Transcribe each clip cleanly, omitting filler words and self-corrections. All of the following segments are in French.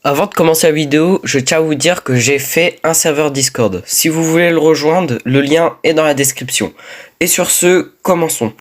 Avant de commencer la vidéo, je tiens à vous dire que j'ai fait un serveur Discord. Si vous voulez le rejoindre, le lien est dans la description. Et sur ce, commençons.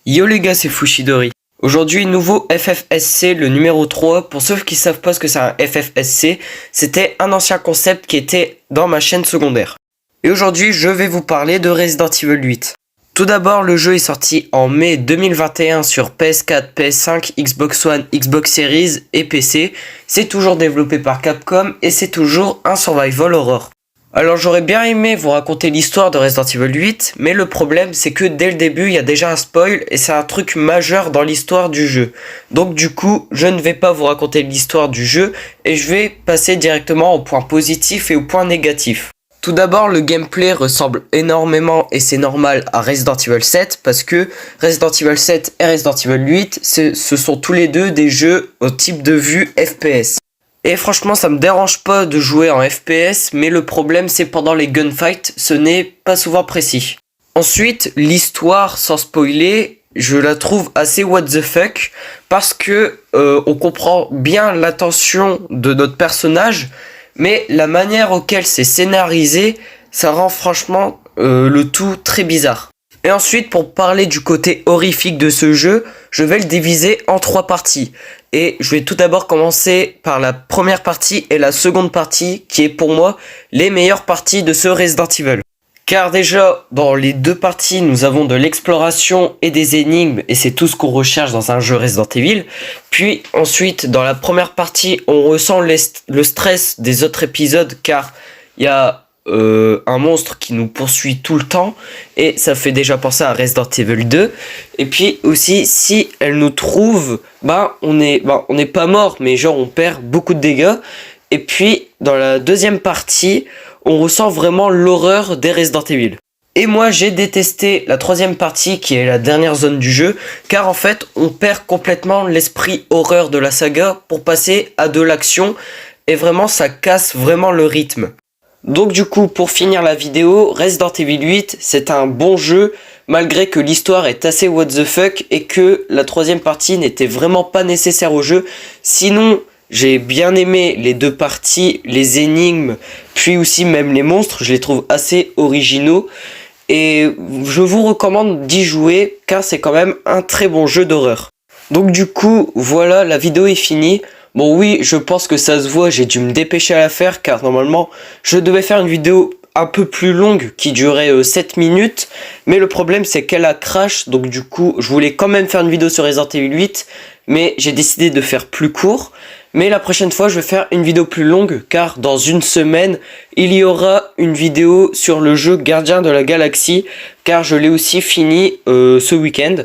Yo les gars, c'est Fushidori. Aujourd'hui, nouveau FFSC, le numéro 3. Pour ceux qui savent pas ce que c'est un FFSC, c'était un ancien concept qui était dans ma chaîne secondaire. Et aujourd'hui, je vais vous parler de Resident Evil 8. Tout d'abord, le jeu est sorti en mai 2021 sur PS4, PS5, Xbox One, Xbox Series et PC. C'est toujours développé par Capcom et c'est toujours un survival horror. Alors j'aurais bien aimé vous raconter l'histoire de Resident Evil 8, mais le problème c'est que dès le début il y a déjà un spoil et c'est un truc majeur dans l'histoire du jeu. Donc du coup, je ne vais pas vous raconter l'histoire du jeu et je vais passer directement au point positif et au point négatif. Tout d'abord, le gameplay ressemble énormément, et c'est normal, à Resident Evil 7, parce que Resident Evil 7 et Resident Evil 8, ce sont tous les deux des jeux au type de vue FPS. Et franchement, ça me dérange pas de jouer en FPS, mais le problème c'est pendant les gunfights, ce n'est pas souvent précis. Ensuite, l'histoire, sans spoiler, je la trouve assez what the fuck, parce que on comprend bien l'intention de notre personnage, mais la manière auquel c'est scénarisé, ça rend franchement le tout très bizarre. Et ensuite, pour parler du côté horrifique de ce jeu, je vais le diviser en 3 parties. Et je vais tout d'abord commencer par la première partie et la seconde partie, qui est pour moi les meilleures parties de ce Resident Evil. Car déjà, dans les 2 parties, nous avons de l'exploration et des énigmes, et c'est tout ce qu'on recherche dans un jeu Resident Evil. Puis ensuite, dans la première partie, on ressent le stress des autres épisodes, car il y a un monstre qui nous poursuit tout le temps, et ça fait déjà penser à Resident Evil 2. Et puis aussi, si elle nous trouve, on n'est pas mort, mais genre on perd beaucoup de dégâts. Et puis, dans la deuxième partie, on ressent vraiment l'horreur des Resident Evil. Et moi, j'ai détesté la troisième partie, qui est la dernière zone du jeu, car en fait, on perd complètement l'esprit horreur de la saga pour passer à de l'action, et vraiment, ça casse vraiment le rythme. Donc du coup, pour finir la vidéo, Resident Evil 8, c'est un bon jeu, malgré que l'histoire est assez what the fuck, et que la troisième partie n'était vraiment pas nécessaire au jeu. Sinon, j'ai bien aimé les 2 parties, les énigmes, puis aussi même les monstres, je les trouve assez originaux. Et je vous recommande d'y jouer, car c'est quand même un très bon jeu d'horreur. Donc du coup, voilà, la vidéo est finie. Bon oui, je pense que ça se voit, j'ai dû me dépêcher à la faire, car normalement, je devais faire une vidéo un peu plus longue, qui durait 7 minutes. Mais le problème, c'est qu'elle a crash, donc du coup, je voulais quand même faire une vidéo sur Resident Evil 8, mais j'ai décidé de faire plus court. Mais la prochaine fois, je vais faire une vidéo plus longue, car dans une semaine, il y aura une vidéo sur le jeu Gardien de la Galaxie, car je l'ai aussi fini ce week-end.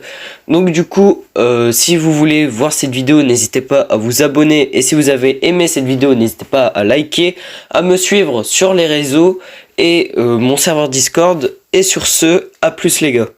Donc du coup, si vous voulez voir cette vidéo, n'hésitez pas à vous abonner. Et si vous avez aimé cette vidéo, n'hésitez pas à liker, à me suivre sur les réseaux et mon serveur Discord. Et sur ce, à plus les gars.